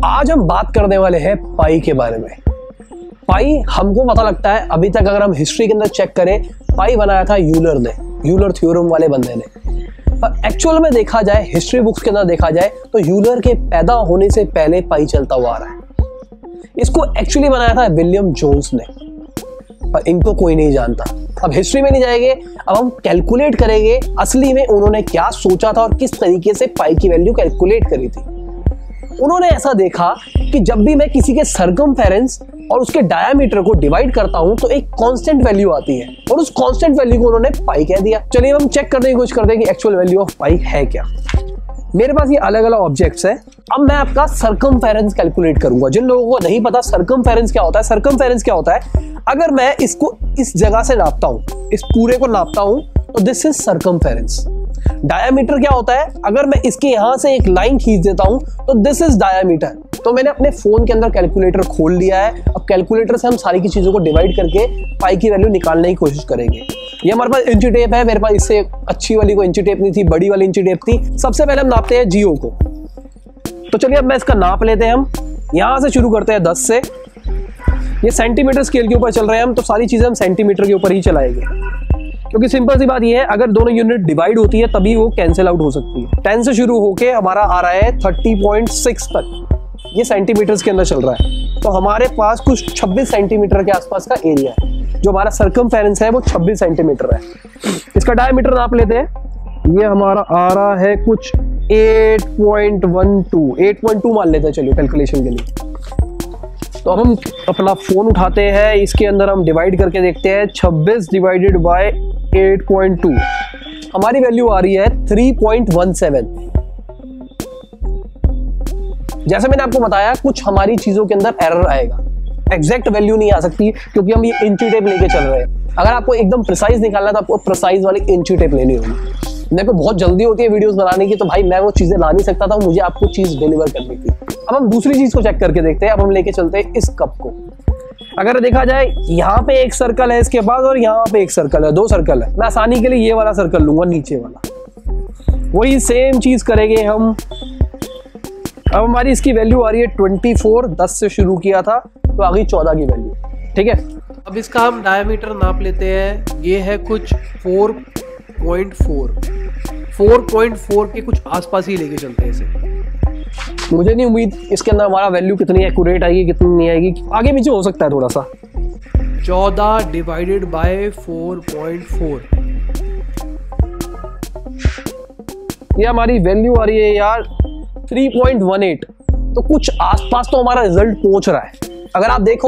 आज हम बात करने वाले हैं पाई के बारे में। पाई हमको पता लगता है, अभी तक अगर हम हिस्ट्री के अंदर चेक करें, पाई बनाया था यूलर ने, यूलर थ्योरम वाले बंदे ने। पर एक्चुअल में देखा जाए, हिस्ट्री बुक्स के अंदर देखा जाए तो यूलर के पैदा होने से पहले पाई चलता हुआ आ रहा है। इसको एक्चुअली बनाया था विलियम जोन्स ने, पर इनको कोई नहीं जानता। अब हिस्ट्री में नहीं जाएंगे, अब हम कैलकुलेट करेंगे असली में उन्होंने क्या सोचा था और किस तरीके से पाई की वैल्यू कैलकुलेट करी थी। उन्होंने ऐसा देखा कि जब भी मैं किसी के सर्कमफेरेंस और उसके डायामीटर को डिवाइड करता हूं तो एक कांस्टेंट वैल्यू आती है, और उस कांस्टेंट वैल्यू को उन्होंने पाई कह दिया। चलिए हम चेक करने की कोशिश करते हैं कि एक्चुअल वैल्यू ऑफ पाई है क्या। मेरे पास ये अलग अलग ऑब्जेक्ट्स हैं। अब मैं आपका सर्कमफेरेंस कैलकुलेट करूंगा। जिन लोगों को नहीं पता सर्कमफेरेंस क्या होता है, सर्कमफेरेंस क्या होता है, अगर मैं इसको इस जगह से नापता हूं, इस पूरे को नापता हूं, तो दिस इज सर्कमफेरेंस। डायामीटर क्या होता है, अगर मैं इसके यहां से एक लाइन खींच देता हूं तो दिस इज डायामीटर। तो मैंने अपने फोन के अंदर कैलकुलेटर खोल लिया है। अब कैलकुलेटर से हम सारी की चीजों को डिवाइड करके पाई की वैल्यू निकालने की कोशिश करेंगे। ये हमारे पास इंची टेप है, मेरे पास इससे अच्छी वाली कोई इंची टेप नहीं थी, बड़ी वाली इंची टेप थी। सबसे पहले हम नापते हैं जियो को। तो चलिए अब मैं इसका नाप लेते हैं। हम यहां से शुरू करते हैं 10 से। ये सेंटीमीटर स्केल के ऊपर चल रहे हैं हम, तो सारी चीजें हम सेंटीमीटर के ऊपर ही चलाएंगे, क्योंकि सिंपल सी बात ये है, अगर दोनों यूनिट डिवाइड होती है तभी वो कैंसिल आउट हो सकती है। 10 से शुरू होके हमारा आ रहा है 30.6 तक, ये सेंटीमीटर्स के अंदर चल रहा है। तो हमारे पास कुछ 26 सेंटीमीटर के आसपास का एरिया है। जो हमारा सर्कमफेरेंस है वो 26 सेंटीमीटर है। इसका डायमीटर नाप लेते हैं। ये हमारा आ रहा है कुछ 8.12 मान लेते हैं, चलिए कैलकुलेशन के लिए। तो अब हम अपना फोन उठाते हैं, इसके अंदर हम डिवाइड करके देखते हैं। 26 डिवाइडेड बाय 8.2, हमारी वैल्यू आ रही है 3.17। जैसे मैंने आपको बताया, कुछ हमारी चीजों के अंदर एरर आएगा, एग्जैक्ट वैल्यू नहीं आ सकती, क्योंकि हम ये इंची टेप लेके चल रहे हैं। अगर आपको एकदम प्रिसाइज निकालना है तो आपको प्रिसाइज वाली इंची टेप लेनी होगी। मेरे को बहुत जल्दी होती है वीडियोस बनाने की, तो भाई मैं वो चीजें ला नहीं सकता था, मुझे आपको चीज डिलीवर करनी थी। अब हम दूसरी चीज को चेक करके देखते हैं। अब हम लेके चलते हैं इस कप को। अगर देखा जाए, यहाँ पे एक सर्कल है इसके बाद, और यहाँ पे एक सर्कल है, 2 सर्कल है। मैं आसानी के लिए ये वाला सर्कल लूंगा, नीचे वाला। वही सेम चीज करेंगे हम। अब हमारी इसकी वैल्यू आ रही है 24, 10 से शुरू किया था तो आ गई 14 की वैल्यू, ठीक है। अब इसका हम डायमीटर नाप लेते हैं। ये है कुछ 4.4 के कुछ आसपास ही लेके चलते हैं इसे। मुझे नहीं उम्मीद इसके अंदर हमारा वैल्यू कितनी एक्यूरेट आएगी, कितनी नहीं आएगी, आगे पीछे हो सकता है थोड़ा सा। 14 डिवाइडेड बाय 4.4, ये हमारी वैल्यू आ रही है यार 3.18। तो कुछ आसपास तो हमारा रिजल्ट पहुंच रहा है। अगर आप देखो,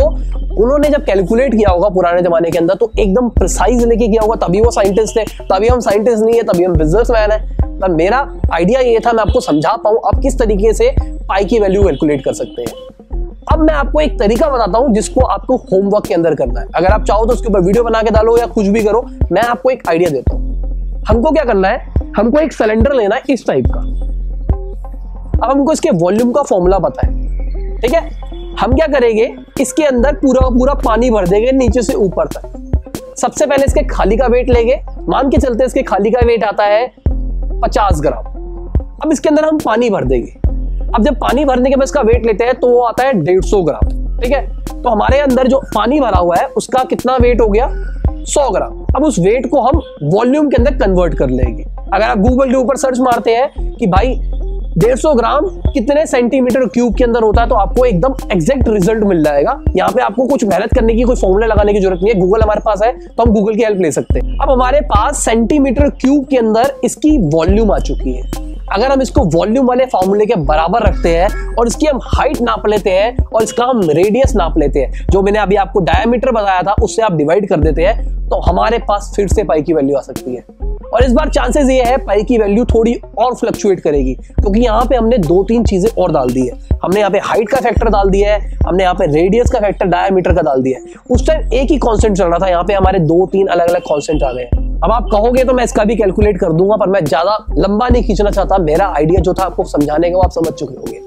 उन्होंने जब कैलकुलेट किया होगा पुराने जमाने के अंदर तो एकदम प्रिसाइज लेके किया होगा, तभी वो साइंटिस्ट थे। तभी हम साइंटिस्ट नहीं है, तभी हम बिजनेसमैन है। तो मेरा आइडिया ये था, मैं आपको समझा पाऊं आप किस तरीके से पाई की वैल्यू कैलकुलेट कर सकते हैं। अब मैं आपको एक तरीका बताता हूं जिसको आपको होमवर्क के अंदर करना है। अगर आप चाहो तो उसके ऊपर वीडियो बना के डालो या कुछ भी करो, मैं आपको एक आइडिया देता हूं। हमको क्या करना है, हमको एक सिलेंडर लेना है इस टाइप का। अब हमको इसके वॉल्यूम का फॉर्मूला पता है, ठीक है। हम क्या करेंगे, इसके अंदर पूरा पूरा पानी भर देंगे नीचे से ऊपर तक। सबसे पहले इसके खाली का वेट लेंगे। मान के चलते इसके खाली का वेट आता है 50 ग्राम। अब इसके अंदर हम पानी भर देंगे। अब जब पानी भरने के बाद इसका वेट लेते हैं तो वो आता है 150 ग्राम, ठीक है। तो हमारे अंदर जो पानी भरा हुआ है उसका कितना वेट हो गया, 100 ग्राम। अब उस वेट को हम वॉल्यूम के अंदर कन्वर्ट कर लेंगे। अगर आप गूगल के ऊपर सर्च मारते हैं कि भाई 150 ग्राम कितने सेंटीमीटर क्यूब के अंदर होता है, तो आपको एकदम एग्जैक्ट रिजल्ट मिल जाएगा। यहाँ पे आपको कुछ मेहनत करने की, कोई फॉर्मूला लगाने की जरूरत नहीं है। गूगल हमारे पास है तो हम गूगल की हेल्प ले सकते हैं। अब हमारे पास सेंटीमीटर क्यूब के अंदर इसकी वॉल्यूम आ चुकी है। अगर हम इसको वॉल्यूम वाले फॉर्मूले के बराबर रखते हैं और इसकी हम हाइट नाप लेते हैं और इसका हम रेडियस नाप लेते हैं, जो मैंने अभी आपको डायमीटर बताया था उससे आप डिवाइड कर देते हैं, तो हमारे पास फिर से पाई की वैल्यू आ सकती है। और इस बार चांसेस ये है पाई की वैल्यू थोड़ी और फ्लक्चुएट करेगी, क्योंकि यहाँ पे हमने 2-3 चीजें और डाल दी है। हमने यहाँ पे हाइट का फैक्टर डाल दिया है, हमने यहाँ पे रेडियस का फैक्टर, डायमीटर का डाल दिया है। उस टाइम एक ही कांस्टेंट चल रहा था, यहाँ पे हमारे 2-3 अलग अलग कांस्टेंट आ गए हैं। अब आप कहोगे तो मैं इसका भी कैलकुलेट कर दूंगा, पर मैं ज्यादा लंबा नहीं खींचना चाहता। मेरा आइडिया जो था आपको समझाने का वो आप समझ चुके होंगे।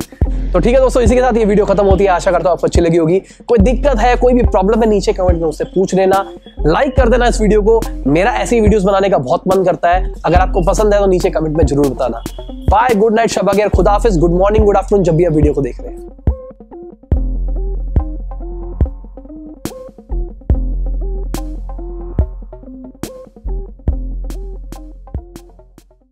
तो ठीक है दोस्तों, इसी के साथ ये वीडियो खत्म होती है। आशा करता हूँ आपको अच्छी लगी होगी। कोई दिक्कत है, कोई भी प्रॉब्लम है, नीचे कमेंट में उससे पूछ लेना। लाइक कर देना इस वीडियो को, मेरा ऐसी वीडियोस बनाने का बहुत मन करता है। अगर आपको पसंद है तो नीचे कमेंट में जरूर बताना। बाय, गुड नाइट, शब बखैर, खुदा हाफिज, गुड मॉर्निंग, गुड आफ्टरनून, जब भी आप वीडियो को देख रहे हैं।